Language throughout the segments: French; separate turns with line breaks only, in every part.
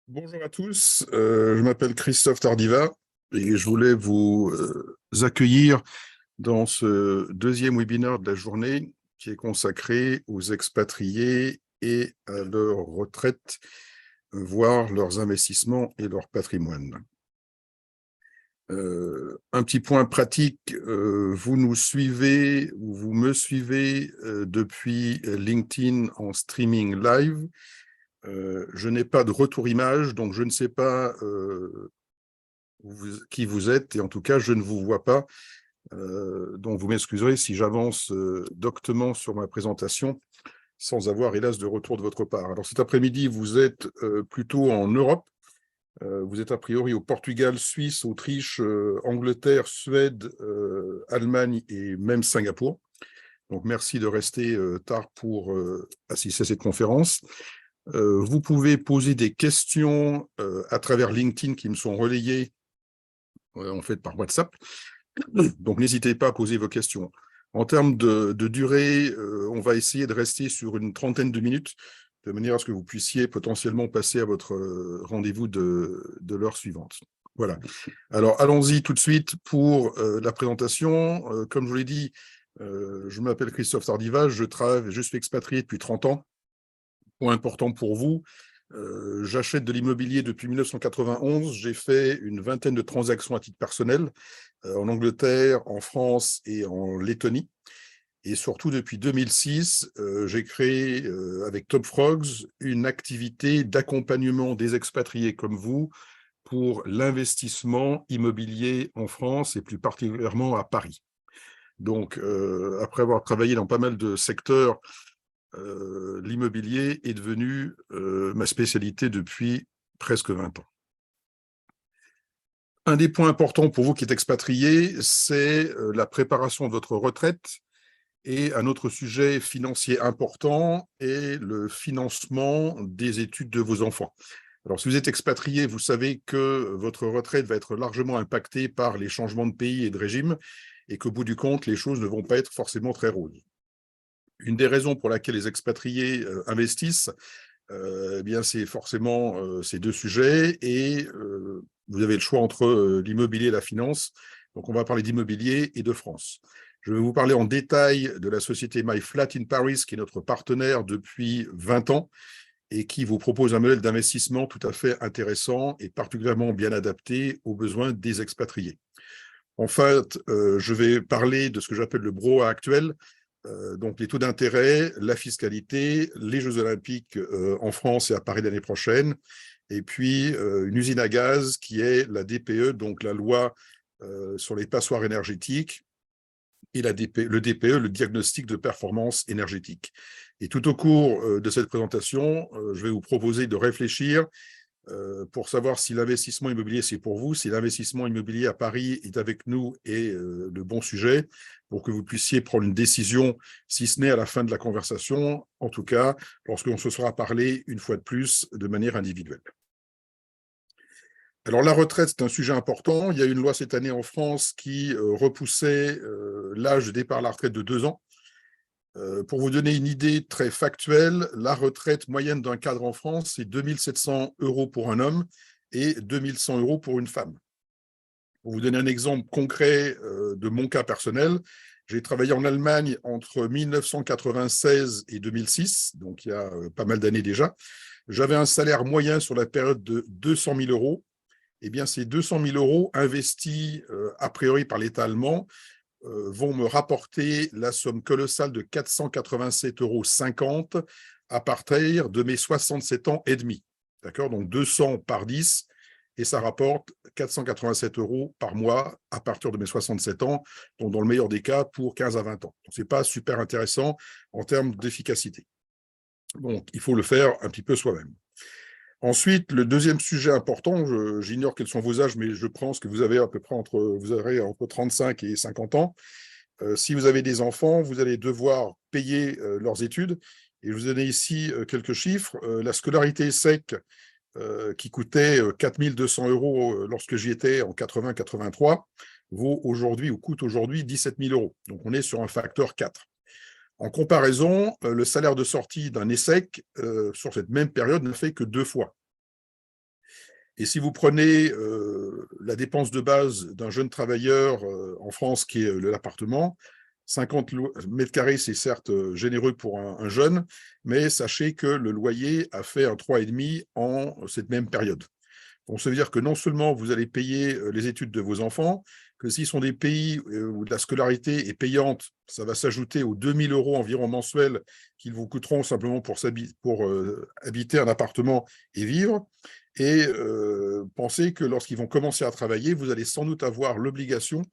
Bonjour à tous, je m'appelle Christophe Tardiva et je voulais vous accueillir dans ce deuxième webinaire de la journée qui est consacré aux expatriés et à leur retraite, voire leurs investissements et leur patrimoine. Un petit point pratique, vous nous suivez ou vous me suivez depuis LinkedIn en streaming live. Je n'ai pas de retour image, donc je ne sais pas qui vous êtes, et en tout cas, je ne vous vois pas. Donc, vous m'excuserez si j'avance doctement sur ma présentation sans avoir, hélas, de retour de votre part. Alors, cet après-midi, vous êtes plutôt en Europe. Vous êtes a priori au Portugal, Suisse, Autriche, Angleterre, Suède, Allemagne et même Singapour. Donc, merci de rester tard pour assister à cette conférence. Vous pouvez poser des questions à travers LinkedIn qui me sont relayées en fait par WhatsApp. Donc, n'hésitez pas à poser vos questions. En termes de durée, on va essayer de rester sur une trentaine de minutes, de manière à ce que vous puissiez potentiellement passer à votre rendez-vous de l'heure suivante. Voilà. Alors, allons-y tout de suite pour la présentation. Comme je vous l'ai dit, je m'appelle Christophe Tardiva, je suis expatrié depuis 30 ans. Point important pour vous, j'achète de l'immobilier depuis 1991. J'ai fait une vingtaine de transactions à titre personnel en Angleterre, en France et en Lettonie. Et surtout, depuis 2006, j'ai créé avec Top Frogs une activité d'accompagnement des expatriés comme vous pour l'investissement immobilier en France et plus particulièrement à Paris. Donc, après avoir travaillé dans pas mal de secteurs, l'immobilier est devenu ma spécialité depuis presque 20 ans. Un des points importants pour vous qui êtes expatrié, c'est la préparation de votre retraite, et un autre sujet financier important est le financement des études de vos enfants. Alors, si vous êtes expatrié, vous savez que votre retraite va être largement impactée par les changements de pays et de régime, et qu'au bout du compte, les choses ne vont pas être forcément très roses. Une des raisons pour laquelle les expatriés investissent, eh bien, c'est forcément ces deux sujets, et vous avez le choix entre l'immobilier et la finance. Donc, on va parler d'immobilier et de France. Je vais vous parler en détail de la société My Flat in Paris, qui est notre partenaire depuis 20 ans et qui vous propose un modèle d'investissement tout à fait intéressant et particulièrement bien adapté aux besoins des expatriés. En fait, je vais parler de ce que j'appelle le brouhaha actuel, donc les taux d'intérêt, la fiscalité, les Jeux Olympiques en France et à Paris l'année prochaine, et puis une usine à gaz qui est la DPE, donc la loi sur les passoires énergétiques, et le DPE, le diagnostic de performance énergétique. Et tout au cours de cette présentation, je vais vous proposer de réfléchir pour savoir si l'investissement immobilier, c'est pour vous, si l'investissement immobilier à Paris est avec nous et le bon sujet, pour que vous puissiez prendre une décision, si ce n'est à la fin de la conversation, en tout cas, lorsqu'on se sera parlé une fois de plus de manière individuelle. Alors, la retraite, c'est un sujet important. Il y a une loi cette année en France qui repoussait l'âge de départ à la retraite de 2 ans. Pour vous donner une idée très factuelle, la retraite moyenne d'un cadre en France, c'est 2 700 € pour un homme et 2 100 € pour une femme. Pour vous donner un exemple concret de mon cas personnel, j'ai travaillé en Allemagne entre 1996 et 2006, donc il y a pas mal d'années déjà. J'avais un salaire moyen sur la période de 200 000 €. Eh bien, ces 200 000 € investis a priori par l'État allemand vont me rapporter la somme colossale de 487,50 € à partir de mes 67 ans et demi. D'accord? Donc 200 par 10, et ça rapporte 487 € par mois à partir de mes 67 ans, donc dans le meilleur des cas pour 15 à 20 ans. Donc, ce n'est pas super intéressant en termes d'efficacité. Donc, il faut le faire un petit peu soi-même. Ensuite, le deuxième sujet important, j'ignore quels sont vos âges, mais je pense que vous avez à peu près vous aurez entre 35 et 50 ans. Si vous avez des enfants, vous allez devoir payer leurs études. Et je vous donne ici quelques chiffres. La scolarité SEC, qui coûtait 4 200 € lorsque j'y étais en 80-83, vaut aujourd'hui ou coûte aujourd'hui 17 000 €. Donc, on est sur un facteur 4. En comparaison, le salaire de sortie d'un ESSEC sur cette même période ne fait que 2 fois. Et si vous prenez la dépense de base d'un jeune travailleur en France qui est l'appartement, 50 mètres carrés, c'est certes généreux pour un jeune, mais sachez que le loyer a fait un 3,5 en cette même période. Donc, ça veut dire que non seulement vous allez payer les études de vos enfants, que s'ils sont des pays où la scolarité est payante, ça va s'ajouter aux 2 000 € environ mensuels qu'ils vous coûteront simplement pour habiter un appartement et vivre. Et pensez que lorsqu'ils vont commencer à travailler, vous allez sans doute avoir l'obligation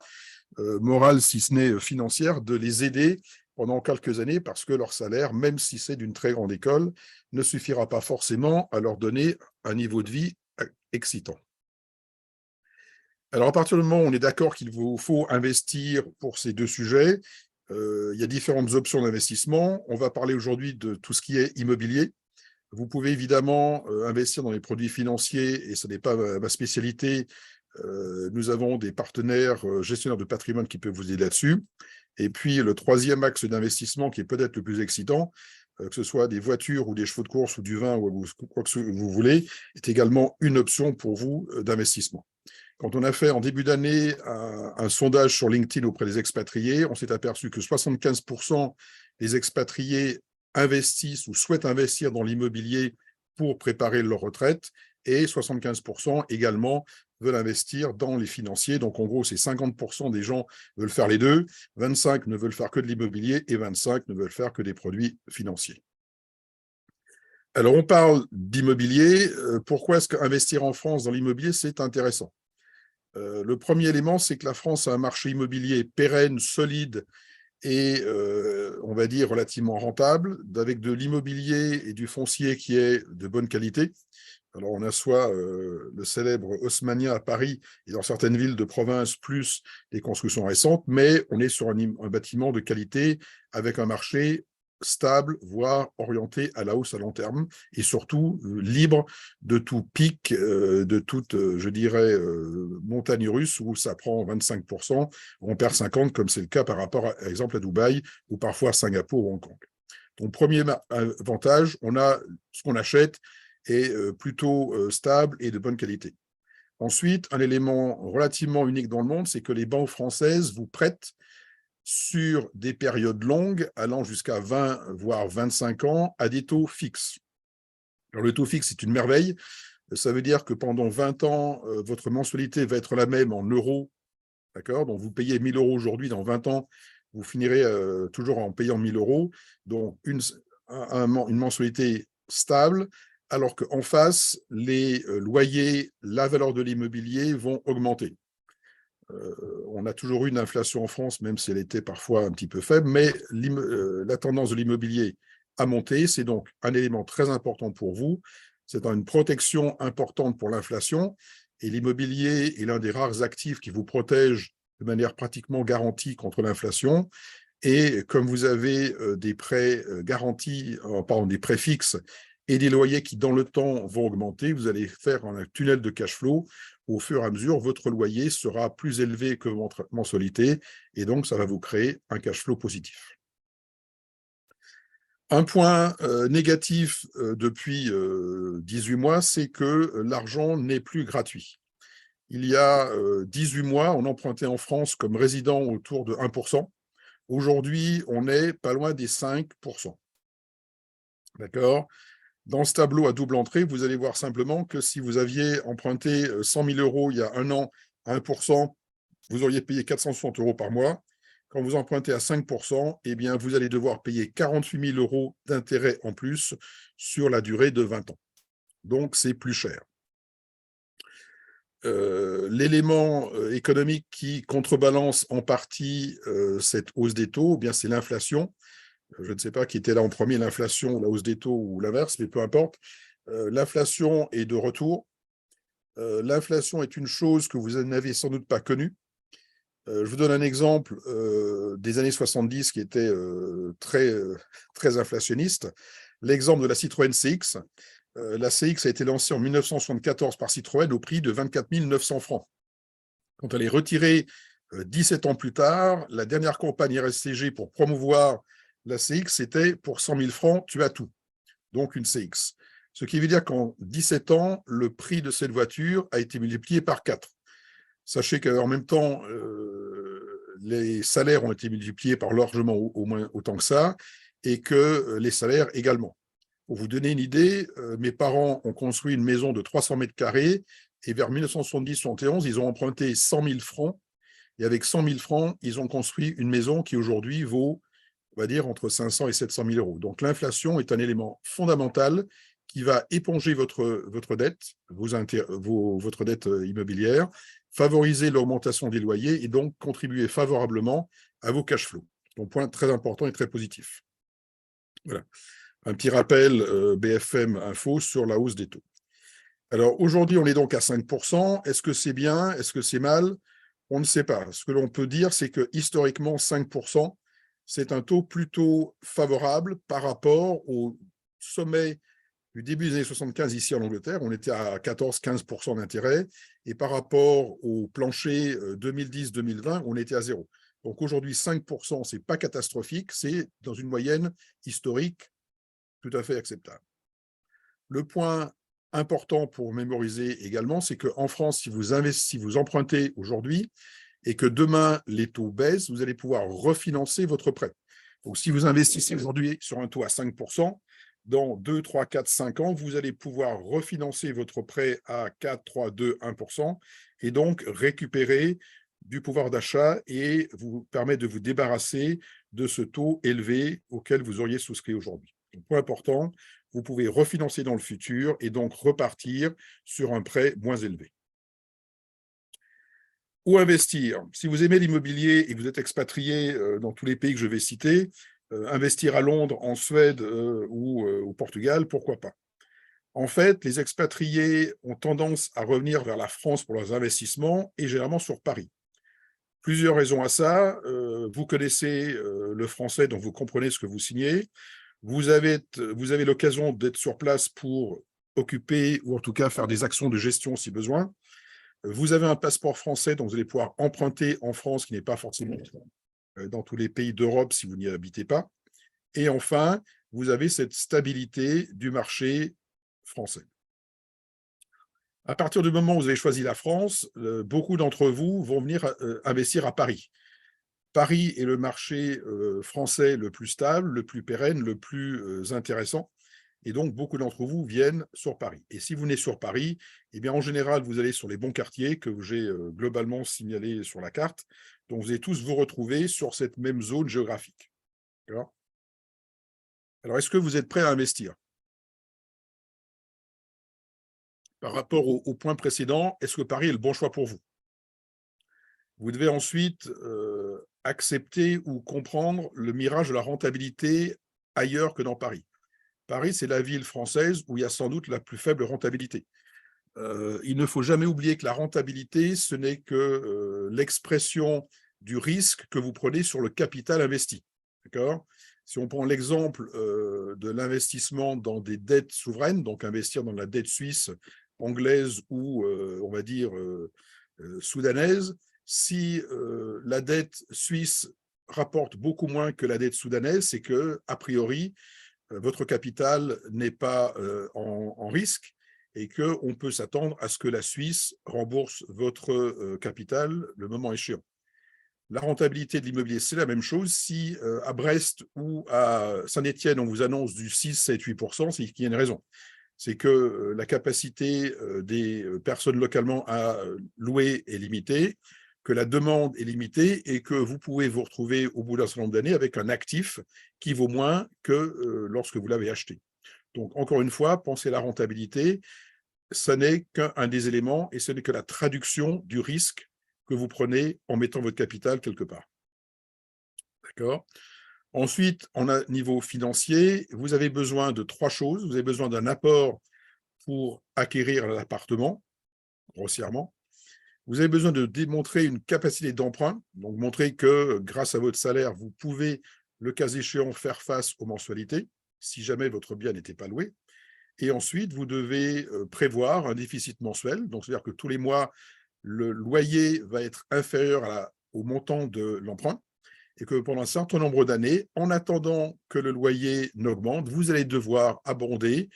morale, si ce n'est financière, de les aider pendant quelques années parce que leur salaire, même si c'est d'une très grande école, ne suffira pas forcément à leur donner un niveau de vie excitant. Alors, à partir du moment où on est d'accord qu'il vous faut investir pour ces deux sujets, il y a différentes options d'investissement. On va parler aujourd'hui de tout ce qui est immobilier. Vous pouvez évidemment investir dans les produits financiers, et ce n'est pas ma spécialité. Nous avons des partenaires gestionnaires de patrimoine qui peuvent vous aider là-dessus. Et puis, le troisième axe d'investissement, qui est peut-être le plus excitant, que ce soit des voitures ou des chevaux de course ou du vin ou quoi que vous voulez, est également une option pour vous d'investissement. Quand on a fait en début d'année un sondage sur LinkedIn auprès des expatriés, on s'est aperçu que 75% des expatriés investissent ou souhaitent investir dans l'immobilier pour préparer leur retraite et 75% également veulent investir dans les financiers. Donc, en gros, c'est 50% des gens veulent faire les deux, 25 ne veulent faire que de l'immobilier et 25 ne veulent faire que des produits financiers. Alors, on parle d'immobilier. Pourquoi est-ce qu'investir en France dans l'immobilier, c'est intéressant ? Le premier élément, c'est que la France a un marché immobilier pérenne, solide et, on va dire, relativement rentable, avec de l'immobilier et du foncier qui est de bonne qualité. Alors, on assoit le célèbre Haussmannien à Paris et dans certaines villes de province, plus des constructions récentes, mais on est sur un bâtiment de qualité avec un marché stable, voire orienté à la hausse à long terme, et surtout libre de tout pic, de toute, je dirais, montagne russe où ça prend 25%, on perd 50%, comme c'est le cas par rapport, par exemple, à Dubaï ou parfois à Singapour ou Hong Kong. Donc, premier avantage, on a ce qu'on achète est plutôt stable et de bonne qualité. Ensuite, un élément relativement unique dans le monde, c'est que les banques françaises vous prêtent sur des périodes longues, allant jusqu'à 20, voire 25 ans, à des taux fixes. Alors, le taux fixe, c'est une merveille. Ça veut dire que pendant 20 ans, votre mensualité va être la même en euros. D'accord ? Donc, vous payez 1 000 € aujourd'hui, dans 20 ans, vous finirez toujours en payant 1 000 €. Donc, une mensualité stable, alors qu'en face, les loyers, la valeur de l'immobilier vont augmenter. On a toujours eu une inflation en France, même si elle était parfois un petit peu faible, mais la tendance de l'immobilier a monté. C'est donc un élément très important pour vous. C'est une protection importante pour l'inflation. Et l'immobilier est l'un des rares actifs qui vous protège de manière pratiquement garantie contre l'inflation. Et comme vous avez des prêts garantis, pardon, des prêts fixes et des loyers qui, dans le temps, vont augmenter, vous allez faire un tunnel de cash flow. Au fur et à mesure, votre loyer sera plus élevé que votre mensualité et donc ça va vous créer un cash flow positif. Un point négatif depuis 18 mois, c'est que l'argent n'est plus gratuit. Il y a 18 mois, on empruntait en France comme résident autour de 1%. Aujourd'hui, on est pas loin des 5%. D'accord ? Dans ce tableau à double entrée, vous allez voir simplement que si vous aviez emprunté 100 000 € il y a un an à 1%, vous auriez payé 460 € par mois. Quand vous empruntez à 5%, eh bien, vous allez devoir payer 48 000 € d'intérêt en plus sur la durée de 20 ans. Donc, c'est plus cher. L'élément économique qui contrebalance en partie cette hausse des taux, eh bien, c'est l'inflation. Je ne sais pas qui était là en premier, l'inflation, la hausse des taux ou l'inverse, mais peu importe. L'inflation est de retour. L'inflation est une chose que vous n'avez sans doute pas connue. Je vous donne un exemple des années 70 qui était très inflationniste. L'exemple de la Citroën CX. La CX a été lancée en 1974 par Citroën au prix de 24 900 francs. Quand elle est retirée 17 ans plus tard, la dernière campagne RSCG pour promouvoir la CX, c'était pour 100 000 francs, tu as tout. Donc une CX. Ce qui veut dire qu'en 17 ans, le prix de cette voiture a été multiplié par 4. Sachez qu'en même temps, les salaires ont été multipliés par largement au moins autant que ça, et que les salaires également. Pour vous donner une idée, mes parents ont construit une maison de 300 mètres carrés, et vers 1970-71, ils ont emprunté 100 000 francs, et avec 100 000 francs, ils ont construit une maison qui aujourd'hui vaut, on va dire, entre 500 et 700 000 euros. Donc l'inflation est un élément fondamental qui va éponger votre dette, votre dette immobilière, favoriser l'augmentation des loyers et donc contribuer favorablement à vos cash flows. Donc, point très important et très positif. Voilà. Un petit rappel BFM Info sur la hausse des taux. Alors, aujourd'hui, on est donc à 5%. Est-ce que c'est bien? Est-ce que c'est mal? On ne sait pas. Ce que l'on peut dire, c'est que historiquement, 5%, c'est un taux plutôt favorable par rapport au sommet du début des années 75 ici en Angleterre. On était à 14-15% d'intérêt, et par rapport au plancher 2010-2020, on était à 0. Donc aujourd'hui, 5%, ce n'est pas catastrophique, c'est dans une moyenne historique tout à fait acceptable. Le point important pour mémoriser également, c'est qu'en France, si vous empruntez aujourd'hui et que demain les taux baissent, vous allez pouvoir refinancer votre prêt. Donc si vous investissez aujourd'hui sur un taux à 5%, dans 2, 3, 4, 5 ans, vous allez pouvoir refinancer votre prêt à 4, 3, 2, 1% et donc récupérer du pouvoir d'achat et vous permettre de vous débarrasser de ce taux élevé auquel vous auriez souscrit aujourd'hui. Donc, point important, vous pouvez refinancer dans le futur et donc repartir sur un prêt moins élevé. Où investir? Si vous aimez l'immobilier et que vous êtes expatrié dans tous les pays que je vais citer, investir à Londres, en Suède ou au Portugal, pourquoi pas? En fait, les expatriés ont tendance à revenir vers la France pour leurs investissements et généralement sur Paris. Plusieurs raisons à ça. Vous connaissez le français, donc vous comprenez ce que vous signez. Vous avez l'occasion d'être sur place pour occuper ou en tout cas faire des actions de gestion si besoin. Vous avez un passeport français, donc vous allez pouvoir emprunter en France, qui n'est pas forcément dans tous les pays d'Europe si vous n'y habitez pas. Et enfin, vous avez cette stabilité du marché français. À partir du moment où vous avez choisi la France, beaucoup d'entre vous vont venir investir à Paris. Paris est le marché français le plus stable, le plus pérenne, le plus intéressant. Et donc, beaucoup d'entre vous viennent sur Paris. Et si vous venez sur Paris, eh bien, en général, vous allez sur les bons quartiers que j'ai globalement signalés sur la carte. Donc, vous allez tous vous retrouver sur cette même zone géographique. Alors, est-ce que vous êtes prêt à investir? Par rapport au point précédent, est-ce que Paris est le bon choix pour vous? Vous devez ensuite accepter ou comprendre le mirage de la rentabilité ailleurs que dans Paris. Paris, c'est la ville française où il y a sans doute la plus faible rentabilité. Il ne faut jamais oublier que la rentabilité, ce n'est que l'expression du risque que vous prenez sur le capital investi. D'accord ? Si on prend l'exemple de l'investissement dans des dettes souveraines, donc investir dans la dette suisse, anglaise ou, on va dire, soudanaise, si la dette suisse rapporte beaucoup moins que la dette soudanaise, c'est que, a priori, votre capital n'est pas en risque et qu'on peut s'attendre à ce que la Suisse rembourse votre capital le moment échéant. La rentabilité de l'immobilier, c'est la même chose. Si à Brest ou à Saint-Étienne, on vous annonce du 6, 7, 8%, c'est qu'il y a une raison. C'est que la capacité des personnes localement à louer est limitée, que la demande est limitée et que vous pouvez vous retrouver au bout d'un certain nombre d'années avec un actif qui vaut moins que lorsque vous l'avez acheté. Donc, encore une fois, pensez à la rentabilité, ce n'est qu'un des éléments et ce n'est que la traduction du risque que vous prenez en mettant votre capital quelque part. D'accord ? Ensuite, niveau financier, vous avez besoin de 3 choses. Vous avez besoin d'un apport pour acquérir l'appartement, grossièrement. Vous avez besoin de démontrer une capacité d'emprunt, donc montrer que grâce à votre salaire, vous pouvez, le cas échéant, faire face aux mensualités, si jamais votre bien n'était pas loué. Et ensuite, vous devez prévoir un déficit mensuel, donc c'est-à-dire que tous les mois, le loyer va être inférieur au montant de l'emprunt, et que pendant un certain nombre d'années, en attendant que le loyer n'augmente, vous allez devoir abonder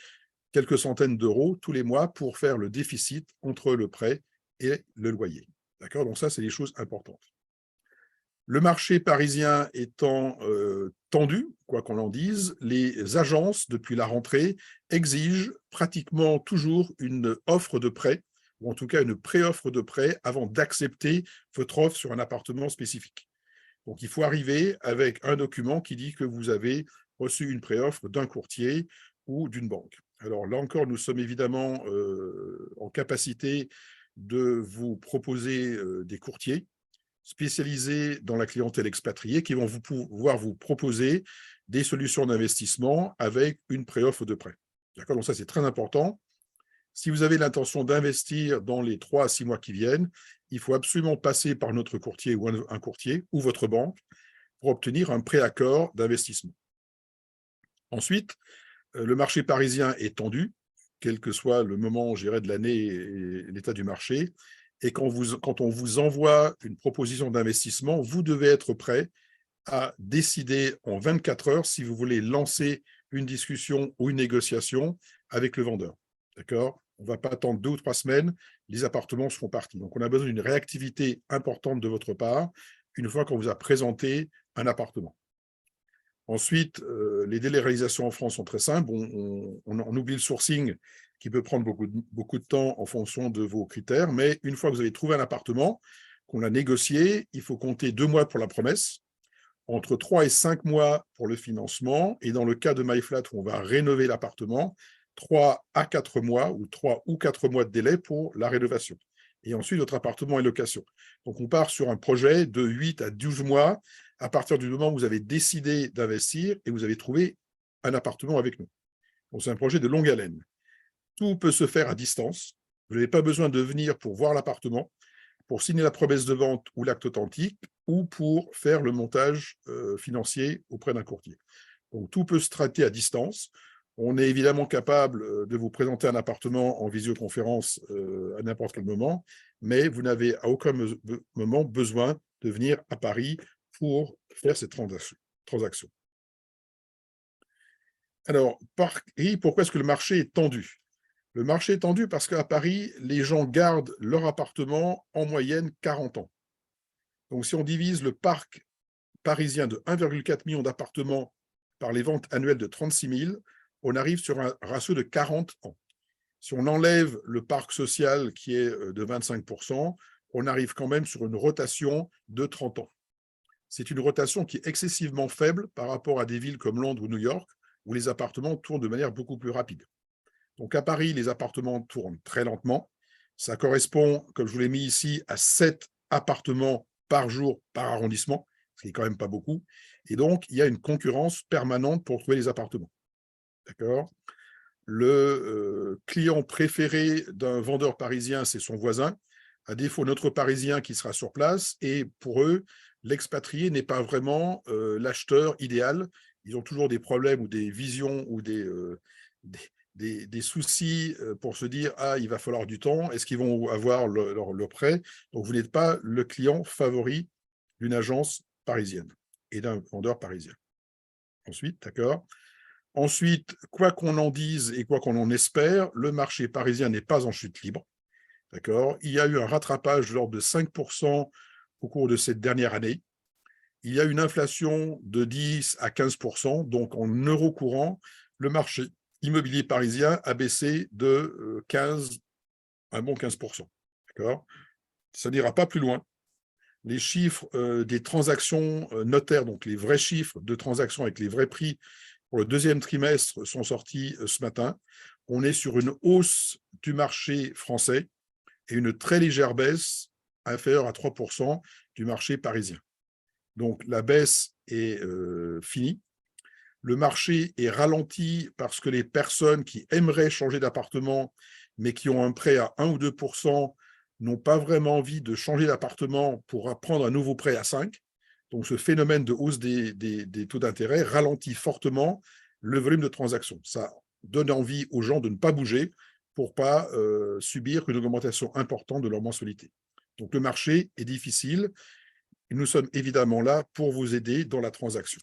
quelques centaines d'euros tous les mois pour faire le déficit entre le prêt et le loyer. D'accord? Donc ça, c'est des choses importantes. Le marché parisien étant tendu, quoi qu'on en dise, les agences, depuis la rentrée, exigent pratiquement toujours une offre de prêt, ou en tout cas une pré-offre de prêt, avant d'accepter votre offre sur un appartement spécifique. Donc, il faut arriver avec un document qui dit que vous avez reçu une pré-offre d'un courtier ou d'une banque. Alors là encore, nous sommes évidemment en capacité de vous proposer des courtiers spécialisés dans la clientèle expatriée qui vont pouvoir vous proposer des solutions d'investissement avec une pré-offre de prêt. D'accord? Donc ça, c'est très important. Si vous avez l'intention d'investir dans les 3 à 6 mois qui viennent, il faut absolument passer par notre courtier ou un courtier ou votre banque pour obtenir un préaccord d'investissement. Ensuite, le marché parisien est tendu, quel que soit le moment, je dirais, de l'année et l'état du marché. Et quand on vous envoie une proposition d'investissement, vous devez être prêt à décider en 24 heures si vous voulez lancer une discussion ou une négociation avec le vendeur. D'accord? On ne va pas attendre 2 ou 3 semaines, les appartements seront partis. Donc, on a besoin d'une réactivité importante de votre part une fois qu'on vous a présenté un appartement. Ensuite, les délais de réalisation en France sont très simples. On oublie le sourcing qui peut prendre beaucoup de temps en fonction de vos critères. Mais une fois que vous avez trouvé un appartement, qu'on a négocié, il faut compter 2 mois pour la promesse, entre 3 et 5 mois pour le financement. Et dans le cas de MyFlat, où on va rénover l'appartement, 3 à 4 mois ou 3 ou 4 mois de délai pour la rénovation. Et ensuite, notre appartement est location. Donc, on part sur un projet de 8 à 12 mois à partir du moment où vous avez décidé d'investir et vous avez trouvé un appartement avec nous. Donc, c'est un projet de longue haleine. Tout peut se faire à distance. Vous n'avez pas besoin de venir pour voir l'appartement, pour signer la promesse de vente ou l'acte authentique, ou pour faire le montage financier auprès d'un courtier. Donc, tout peut se traiter à distance. On est évidemment capable de vous présenter un appartement en visioconférence à n'importe quel moment, mais vous n'avez à aucun moment besoin de venir à Paris pour faire cette transaction. Alors, Paris, pourquoi est-ce que le marché est tendu? Le marché est tendu parce qu'à Paris, les gens gardent leur appartement en moyenne 40 ans. Donc, si on divise le parc parisien de 1,4 million d'appartements par les ventes annuelles de 36 000, on arrive sur un ratio de 40 ans. Si on enlève le parc social qui est de 25%, on arrive quand même sur une rotation de 30 ans. C'est une rotation qui est excessivement faible par rapport à des villes comme Londres ou New York, où les appartements tournent de manière beaucoup plus rapide. Donc à Paris, les appartements tournent très lentement. Ça correspond, comme je vous l'ai mis ici, à 7 appartements par jour par arrondissement, ce qui n'est quand même pas beaucoup. Et donc, il y a une concurrence permanente pour trouver les appartements. D'accord? Le client préféré d'un vendeur parisien, c'est son voisin. À défaut, notre Parisien qui sera sur place. Et pour eux, l'expatrié n'est pas vraiment l'acheteur idéal. Ils ont toujours des problèmes ou des visions ou des soucis pour se dire « Ah, il va falloir du temps. Est-ce qu'ils vont avoir leur prêt ?» Donc, vous n'êtes pas le client favori d'une agence parisienne et d'un vendeur parisien. Ensuite, d'accord. Ensuite, quoi qu'on en dise et quoi qu'on en espère, le marché parisien n'est pas en chute libre. D'accord. Il y a eu un rattrapage de l'ordre de 5% au cours de cette dernière année. Il y a une inflation de 10 à 15%. Donc, en euros courants, le marché immobilier parisien a baissé de 15, un bon 15%. D'accord. Ça n'ira pas plus loin. Les chiffres des transactions notaires, donc les vrais chiffres de transactions avec les vrais prix pour le deuxième trimestre sont sortis ce matin. On est sur une hausse du marché français et une très légère baisse inférieure à 3% du marché parisien. Donc la baisse est finie. Le marché est ralenti parce que les personnes qui aimeraient changer d'appartement, mais qui ont un prêt à 1 ou 2%, n'ont pas vraiment envie de changer d'appartement pour prendre un nouveau prêt à 5. Donc, ce phénomène de hausse des taux d'intérêt ralentit fortement le volume de transactions. Ça donne envie aux gens de ne pas bouger pour ne pas subir une augmentation importante de leur mensualité. Donc, le marché est difficile et nous sommes évidemment là pour vous aider dans la transaction.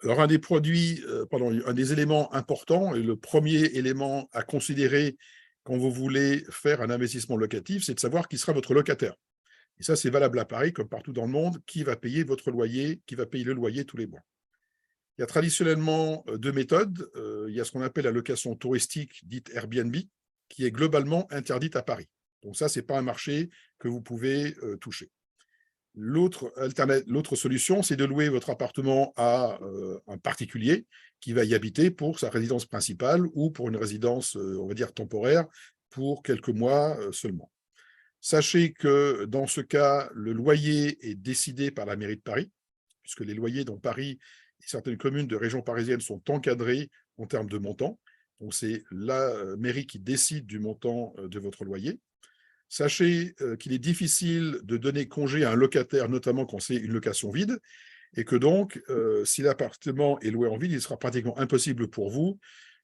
Alors, un des produits, un des éléments importants, et le premier élément à considérer quand vous voulez faire un investissement locatif, c'est de savoir qui sera votre locataire. Et ça, c'est valable à Paris comme partout dans le monde. Qui va payer votre loyer, qui va payer le loyer tous les mois? Il y a traditionnellement deux méthodes. Il y a ce qu'on appelle la location touristique, dite Airbnb, qui est globalement interdite à Paris. Donc ça, ce n'est pas un marché que vous pouvez toucher. L'autre solution, c'est de louer votre appartement à un particulier qui va y habiter pour sa résidence principale ou pour une résidence, on va dire, temporaire, pour quelques mois seulement. Sachez que dans ce cas, le loyer est décidé par la mairie de Paris, puisque les loyers dans Paris et certaines communes de région parisienne sont encadrés en termes de montant. Donc, c'est la mairie qui décide du montant de votre loyer. Sachez qu'il est difficile de donner congé à un locataire, notamment quand c'est une location vide, et que donc, si l'appartement est loué en vide, il sera pratiquement impossible pour vous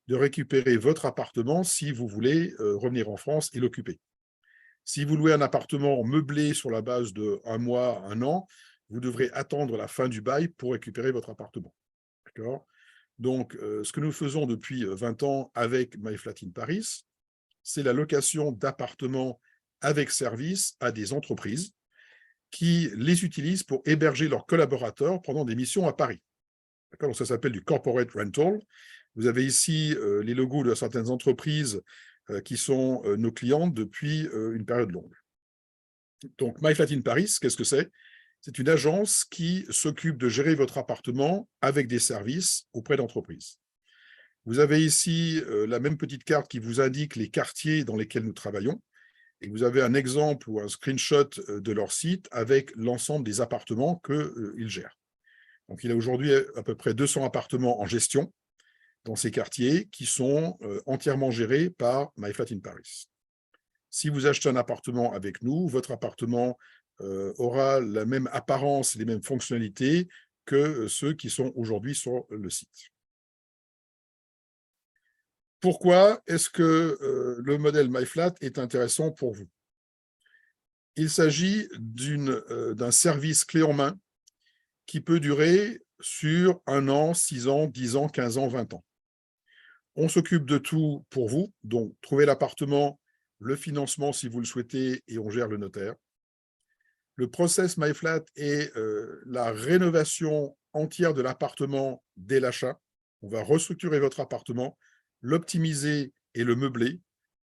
de récupérer votre appartement si vous voulez revenir en France et l'occuper. Si vous louez un appartement meublé sur la base de 1 mois, 1 an, vous devrez attendre la fin du bail pour récupérer votre appartement. D'accord ? Donc, ce que nous faisons depuis 20 ans avec My Flat in Paris, c'est la location d'appartements avec service à des entreprises qui les utilisent pour héberger leurs collaborateurs pendant des missions à Paris. Donc, ça s'appelle du corporate rental. Vous avez ici les logos de certaines entreprises qui sont nos clientes depuis une période longue. Donc, My Flat in Paris, qu'est-ce que c'est? C'est une agence qui s'occupe de gérer votre appartement avec des services auprès d'entreprises. Vous avez ici la même petite carte qui vous indique les quartiers dans lesquels nous travaillons. Et vous avez un exemple ou un screenshot de leur site avec l'ensemble des appartements qu'ils gèrent. Donc, il y a aujourd'hui à peu près 200 appartements en gestion dans ces quartiers qui sont entièrement gérés par My Flat in Paris. Si vous achetez un appartement avec nous, votre appartement aura la même apparence et les mêmes fonctionnalités que ceux qui sont aujourd'hui sur le site. Pourquoi est-ce que le modèle MyFlat est intéressant pour vous? Il s'agit d'un service clé en main qui peut durer sur 1 an, 6 ans, 10 ans, 15 ans, 20 ans. On s'occupe de tout pour vous, donc trouver l'appartement, le financement si vous le souhaitez, et on gère le notaire. Le process MyFlat est la rénovation entière de l'appartement dès l'achat. On va restructurer votre appartement, l'optimiser et le meubler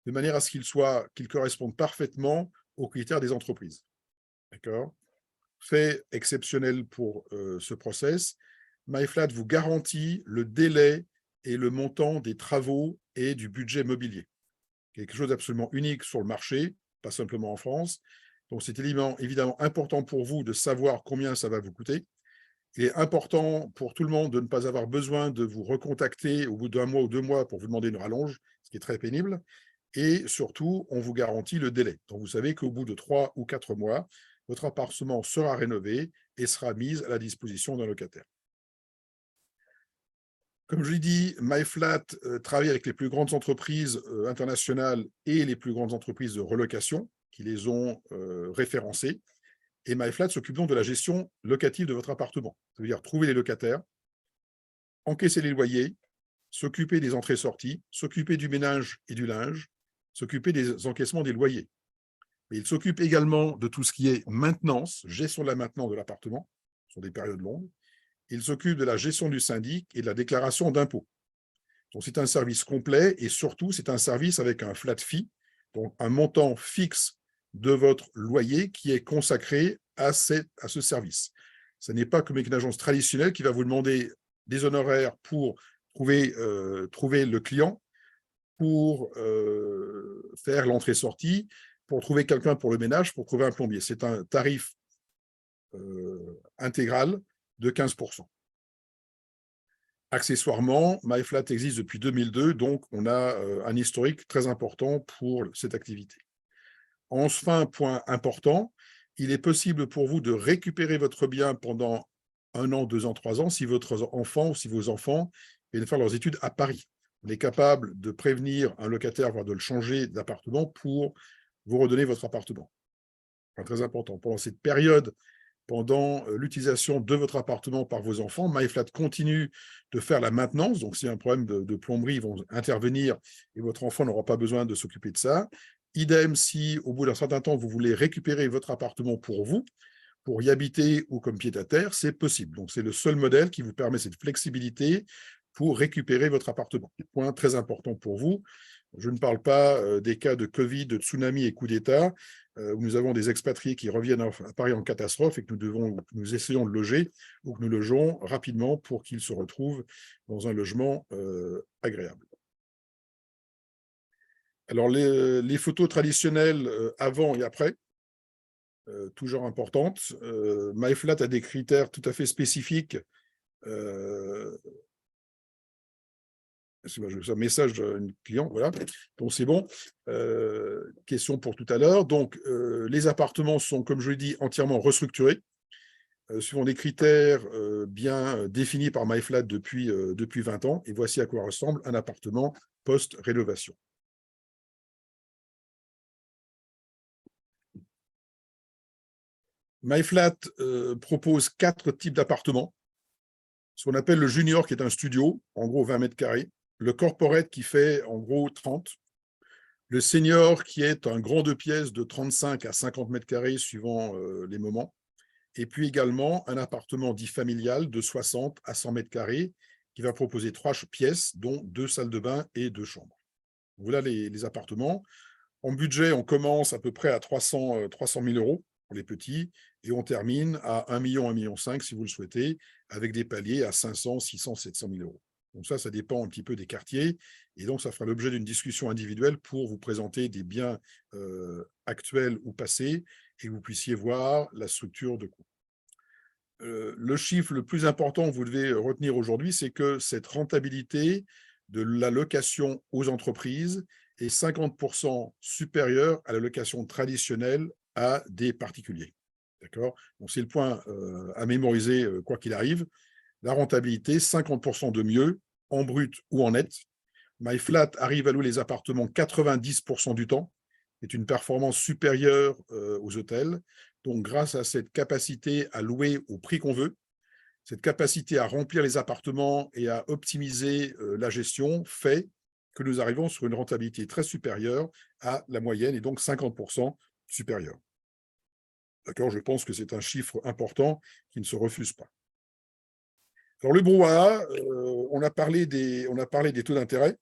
de manière à ce qu'il corresponde parfaitement aux critères des entreprises. D'accord ? Fait exceptionnel pour ce process, MyFlat vous garantit le délai et le montant des travaux et du budget mobilier. Quelque chose d'absolument unique sur le marché, pas simplement en France. Donc, c'est évidemment important pour vous de savoir combien ça va vous coûter. Il est important pour tout le monde de ne pas avoir besoin de vous recontacter au bout d'1 mois ou 2 mois pour vous demander une rallonge, ce qui est très pénible. Et surtout, on vous garantit le délai. Donc, vous savez qu'au bout de 3 ou 4 mois, votre appartement sera rénové et sera mis à la disposition d'un locataire. Comme je l'ai dit, MyFlat travaille avec les plus grandes entreprises internationales et les plus grandes entreprises de relocation qui les ont référencées. Et MyFlat s'occupe donc de la gestion locative de votre appartement. Ça veut dire trouver les locataires, encaisser les loyers, s'occuper des entrées-sorties, s'occuper du ménage et du linge, s'occuper des encaissements des loyers. Mais il s'occupe également de tout ce qui est maintenance, gestion de la maintenance de l'appartement sur des périodes longues. Il s'occupe de la gestion du syndic et de la déclaration d'impôts. Donc, c'est un service complet et surtout, c'est un service avec un flat fee, donc un montant fixe de votre loyer qui est consacré à ce service. Ce n'est pas comme une agence traditionnelle qui va vous demander des honoraires pour trouver le client, pour faire l'entrée-sortie, pour trouver quelqu'un pour le ménage, pour trouver un plombier. C'est un tarif intégral de 15%. Accessoirement, MyFlat existe depuis 2002, donc on a un historique très important pour cette activité. Enfin, point important, il est possible pour vous de récupérer votre bien pendant 1 an, 2 ans, 3 ans, si votre enfant ou si vos enfants viennent faire leurs études à Paris. On est capable de prévenir un locataire, voire de le changer d'appartement pour vous redonner votre appartement. Enfin, très important. Pendant cette période pendant l'utilisation de votre appartement par vos enfants. MyFlat continue de faire la maintenance, donc s'il y a un problème de plomberie, ils vont intervenir et votre enfant n'aura pas besoin de s'occuper de ça. Idem, si au bout d'un certain temps, vous voulez récupérer votre appartement pour vous, pour y habiter ou comme pied-à-terre, c'est possible. Donc, c'est le seul modèle qui vous permet cette flexibilité pour récupérer votre appartement. Point très important pour vous. Je ne parle pas des cas de Covid, de tsunami et coup d'État, où nous avons des expatriés qui reviennent à Paris en catastrophe et que nous essayons de loger ou que nous logeons rapidement pour qu'ils se retrouvent dans un logement agréable. Alors, les photos traditionnelles avant et après, toujours importantes. MyFlat a des critères tout à fait spécifiques. J'ai un message d'un client, voilà. Donc, c'est bon. Question pour tout à l'heure. Donc, les appartements sont, comme je l'ai dit, entièrement restructurés, suivant des critères bien définis par MyFlat depuis 20 ans. Et voici à quoi ressemble un appartement post-rénovation. MyFlat propose 4 types d'appartements. Ce qu'on appelle le junior, qui est un studio, en gros 20 mètres carrés. Le corporate, qui fait en gros 30. Le senior, qui est un grand 2 pièces de 35 à 50 mètres carrés, suivant les moments. Et puis également un appartement dit familial de 60 à 100 mètres carrés, qui va proposer 3 pièces, dont 2 salles de bain et 2 chambres. Voilà les appartements. En budget, on commence à peu près à 300 000 euros pour les petits, et on termine à 1 million, 1,5 million si vous le souhaitez, avec des paliers à 500, 600, 700 000 euros. Donc ça dépend un petit peu des quartiers, et donc ça fera l'objet d'une discussion individuelle pour vous présenter des biens actuels ou passés, et que vous puissiez voir la structure de coût. Le chiffre le plus important que vous devez retenir aujourd'hui, c'est que cette rentabilité de la location aux entreprises est 50% supérieure à la location traditionnelle à des particuliers. D'accord? Donc, c'est le point à mémoriser quoi qu'il arrive. La rentabilité, 50% de mieux, en brut ou en net. MyFlat arrive à louer les appartements 90% du temps. C'est une performance supérieure aux hôtels. Donc, grâce à cette capacité à louer au prix qu'on veut, cette capacité à remplir les appartements et à optimiser la gestion fait que nous arrivons sur une rentabilité très supérieure à la moyenne, et donc 50% supérieure. D'accord, je pense que c'est un chiffre important qui ne se refuse pas. Alors, le brouhaha, on a parlé des taux d'intérêt.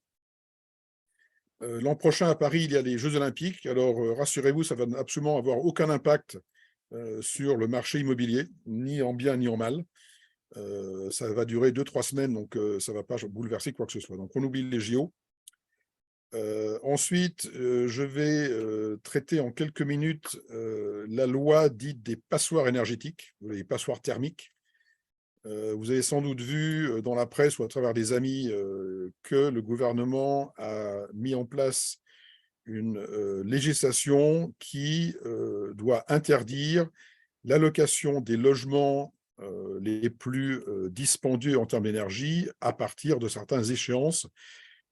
L'an prochain, à Paris, il y a les Jeux Olympiques. Alors, rassurez-vous, ça ne va absolument avoir aucun impact sur le marché immobilier, ni en bien ni en mal. Ça va durer 2-3 semaines, donc ça ne va pas bouleverser quoi que ce soit. Donc, on oublie les JO. Ensuite, je vais traiter en quelques minutes la loi dite des passoires énergétiques, les passoires thermiques. Vous avez sans doute vu dans la presse ou à travers des amis que le gouvernement a mis en place une législation qui doit interdire l'allocation des logements les plus dispendieux en termes d'énergie à partir de certaines échéances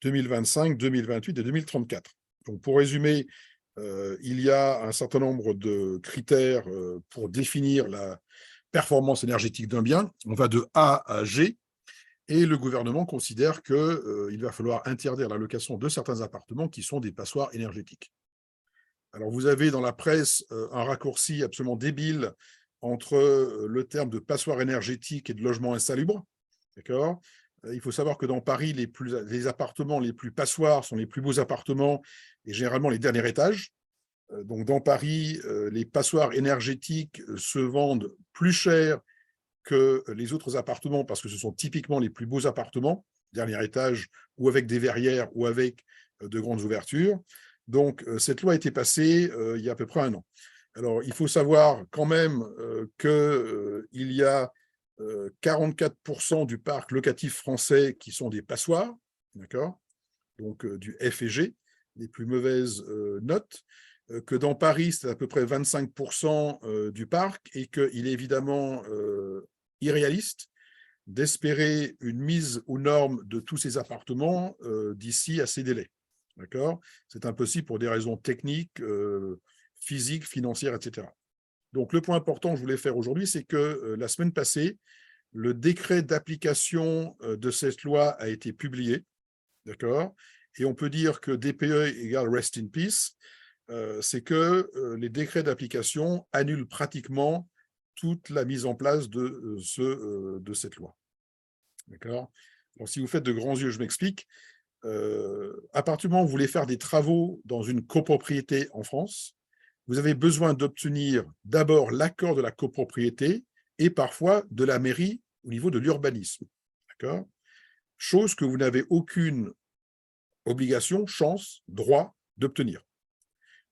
2025, 2028 et 2034. Donc, pour résumer, il y a un certain nombre de critères pour définir la performance énergétique d'un bien. On va de A à G, et le gouvernement considère qu'il va falloir interdire la location de certains appartements qui sont des passoires énergétiques. Alors, vous avez dans la presse un raccourci absolument débile entre le terme de passoire énergétique et de logement insalubre. D'accord ? Il faut savoir que dans Paris, les appartements les plus passoires sont les plus beaux appartements et généralement les derniers étages. Donc, dans Paris, les passoires énergétiques se vendent plus cher que les autres appartements parce que ce sont typiquement les plus beaux appartements, dernier étage, ou avec des verrières ou avec de grandes ouvertures. Donc, cette loi a été passée il y a à peu près 1 an. Alors, il faut savoir quand même qu'il y a 44% du parc locatif français qui sont des passoires, d'accord, donc du F et G, les plus mauvaises notes, que dans Paris, c'est à peu près 25% du parc, et qu'il est évidemment irréaliste d'espérer une mise aux normes de tous ces appartements d'ici à ces délais. D'accord ? C'est impossible pour des raisons techniques, physiques, financières, etc. Donc, le point important que je voulais faire aujourd'hui, c'est que la semaine passée, le décret d'application de cette loi a été publié, d'accord? Et on peut dire que DPE égale Rest in Peace, c'est que les décrets d'application annulent pratiquement toute la mise en place de cette loi. D'accord? Donc, si vous faites de grands yeux, je m'explique. À partir du moment où vous voulez faire des travaux dans une copropriété en France, vous avez besoin d'obtenir d'abord l'accord de la copropriété et parfois de la mairie au niveau de l'urbanisme. D'accord? Chose que vous n'avez aucune obligation, chance, droit d'obtenir.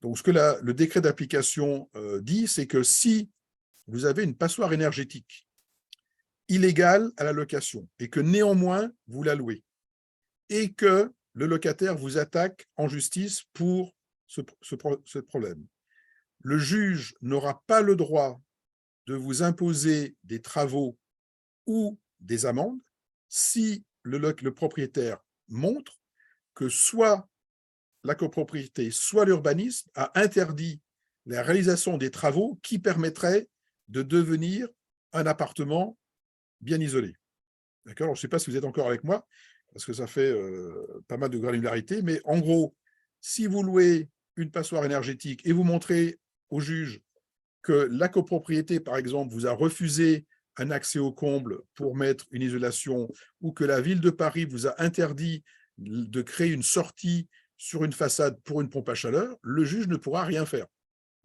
Donc, ce que le décret d'application dit, c'est que si vous avez une passoire énergétique illégale à la location et que néanmoins vous la louez et que le locataire vous attaque en justice pour ce problème, le juge n'aura pas le droit de vous imposer des travaux ou des amendes si le propriétaire montre que soit la copropriété, soit l'urbanisme a interdit la réalisation des travaux qui permettraient de devenir un appartement bien isolé. D'accord? Je ne sais pas si vous êtes encore avec moi, parce que ça fait pas mal de granularité, mais en gros, si vous louez une passoire énergétique et vous montrez au juge que la copropriété, par exemple, vous a refusé un accès au comble pour mettre une isolation, ou que la ville de Paris vous a interdit de créer une sortie sur une façade pour une pompe à chaleur, le juge ne pourra rien faire.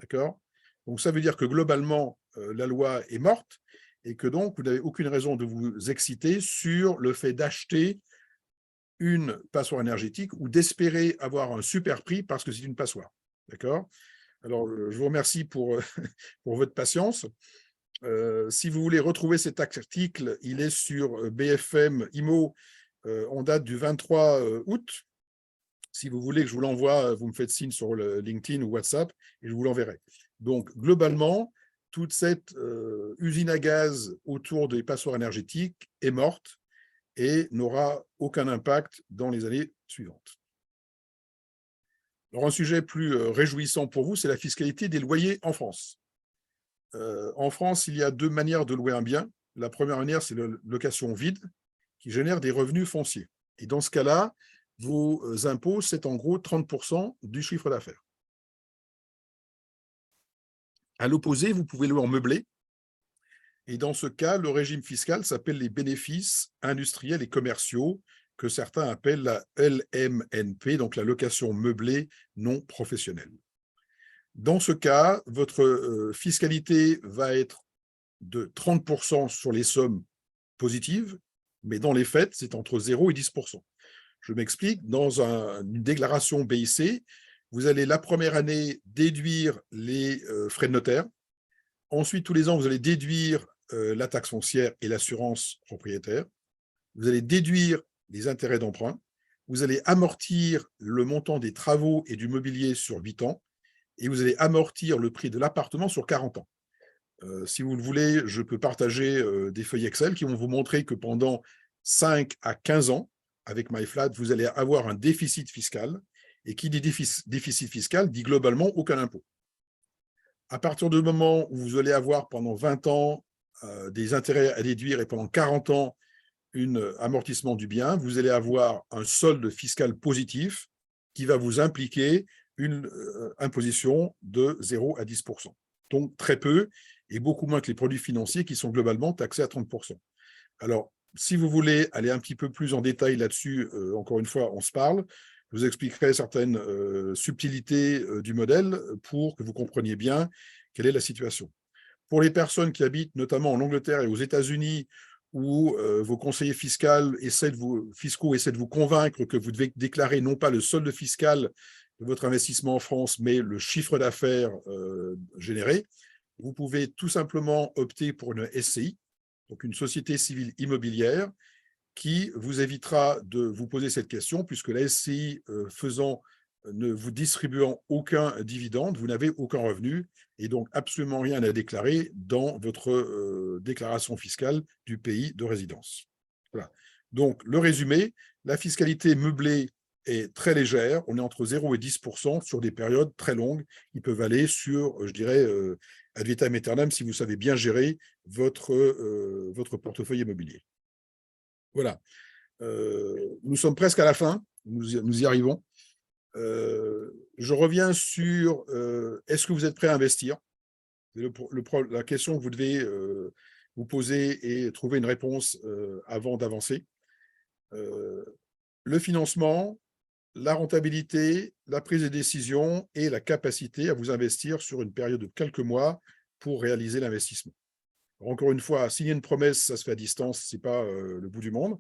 D'accord? Donc, ça veut dire que globalement, la loi est morte et que donc, vous n'avez aucune raison de vous exciter sur le fait d'acheter une passoire énergétique ou d'espérer avoir un super prix parce que c'est une passoire. D'accord? Alors, je vous remercie pour votre patience. Si vous voulez retrouver cet article, il est sur BFM IMO en date du 23 août. Si vous voulez que je vous l'envoie, vous me faites signe sur le LinkedIn ou WhatsApp et je vous l'enverrai. Donc, globalement, toute cette usine à gaz autour des passoires énergétiques est morte et n'aura aucun impact dans les années suivantes. Alors, un sujet plus réjouissant pour vous, c'est la fiscalité des loyers en France. En France, il y a deux manières de louer un bien. La première manière, c'est la location vide, qui génère des revenus fonciers. Et dans ce cas-là, vos impôts, c'est en gros 30% du chiffre d'affaires. À l'opposé, vous pouvez louer en meublé. Et dans ce cas, le régime fiscal s'appelle les bénéfices industriels et commerciaux, que certains appellent la LMNP, donc la location meublée non professionnelle. Dans ce cas, votre fiscalité va être de 30% sur les sommes positives, mais dans les faits, c'est entre 0 et 10%. Je m'explique, dans une déclaration BIC, vous allez la première année déduire les frais de notaire. Ensuite, tous les ans, vous allez déduire la taxe foncière et l'assurance propriétaire. Vous allez déduire les intérêts d'emprunt. Vous allez amortir le montant des travaux et du mobilier sur 8 ans. Et vous allez amortir le prix de l'appartement sur 40 ans. Si vous le voulez, je peux partager des feuilles Excel qui vont vous montrer que pendant 5 à 15 ans, avec MyFlat, vous allez avoir un déficit fiscal. Et qui dit déficit fiscal dit globalement aucun impôt. À partir du moment où vous allez avoir pendant 20 ans des intérêts à déduire et pendant 40 ans un amortissement du bien, vous allez avoir un solde fiscal positif qui va vous impliquer une imposition de 0 à 10%. Donc très peu et beaucoup moins que les produits financiers qui sont globalement taxés à 30%. Alors, si vous voulez aller un petit peu plus en détail là-dessus, encore une fois, on se parle. Je vous expliquerai certaines subtilités du modèle pour que vous compreniez bien quelle est la situation. Pour les personnes qui habitent notamment en Angleterre et aux États-Unis, où vos conseillers fiscaux essaient de vous convaincre que vous devez déclarer non pas le solde fiscal de votre investissement en France, mais le chiffre d'affaires généré, vous pouvez tout simplement opter pour une SCI, donc une société civile immobilière, qui vous évitera de vous poser cette question, puisque la SCI ne vous distribuant aucun dividende, vous n'avez aucun revenu et donc absolument rien à déclarer dans votre déclaration fiscale du pays de résidence. Voilà. Donc, le résumé, la fiscalité meublée est très légère. On est entre 0 et 10% sur des périodes très longues. Ils peuvent aller sur, je dirais, ad vitam aeternam si vous savez bien gérer votre portefeuille immobilier. Voilà. Nous sommes presque à la fin. Nous y arrivons. Je reviens sur est-ce que vous êtes prêt à investir? La question que vous devez vous poser et trouver une réponse avant d'avancer. Le financement, la rentabilité, la prise de décision et la capacité à vous investir sur une période de quelques mois pour réaliser l'investissement. Encore une fois, signer une promesse, ça se fait à distance, ce n'est pas le bout du monde.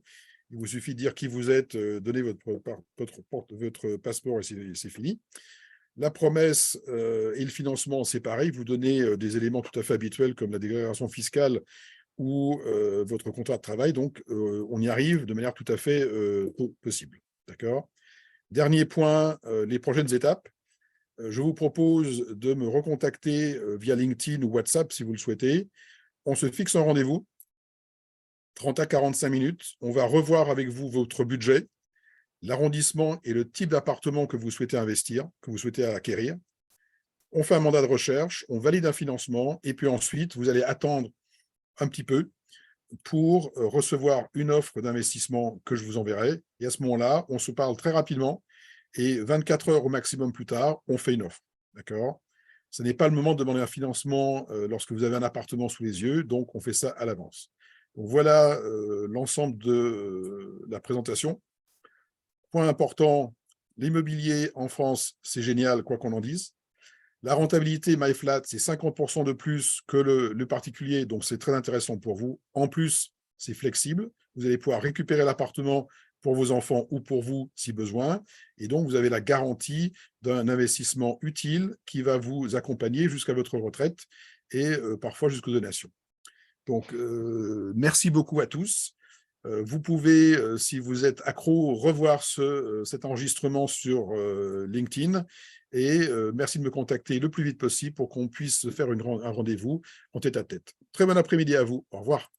Il vous suffit de dire qui vous êtes, donner votre passeport et c'est fini. La promesse et le financement, c'est pareil. Vous donnez des éléments tout à fait habituels comme la déclaration fiscale ou votre contrat de travail. Donc, on y arrive de manière tout à fait possible. D'accord ? Dernier point, les prochaines étapes. Je vous propose de me recontacter via LinkedIn ou WhatsApp si vous le souhaitez. On se fixe un rendez-vous, 30 à 45 minutes. On va revoir avec vous votre budget, l'arrondissement et le type d'appartement que vous souhaitez investir, que vous souhaitez acquérir. On fait un mandat de recherche, on valide un financement et puis ensuite, vous allez attendre un petit peu pour recevoir une offre d'investissement que je vous enverrai. Et à ce moment-là, on se parle très rapidement et 24 heures au maximum plus tard, on fait une offre. D'accord ? Ce n'est pas le moment de demander un financement lorsque vous avez un appartement sous les yeux, donc on fait ça à l'avance. Donc voilà l'ensemble de la présentation. Point important, l'immobilier en France, c'est génial, quoi qu'on en dise. La rentabilité MyFlat, c'est 50% de plus que le particulier, donc c'est très intéressant pour vous. En plus, c'est flexible. Vous allez pouvoir récupérer l'appartement pour vos enfants ou pour vous si besoin. Et donc, vous avez la garantie d'un investissement utile qui va vous accompagner jusqu'à votre retraite et parfois jusqu'aux donations. Donc, merci beaucoup à tous. Vous pouvez, si vous êtes accro, revoir cet enregistrement sur LinkedIn et merci de me contacter le plus vite possible pour qu'on puisse faire un rendez-vous en tête-à-tête. Très bon après-midi à vous. Au revoir.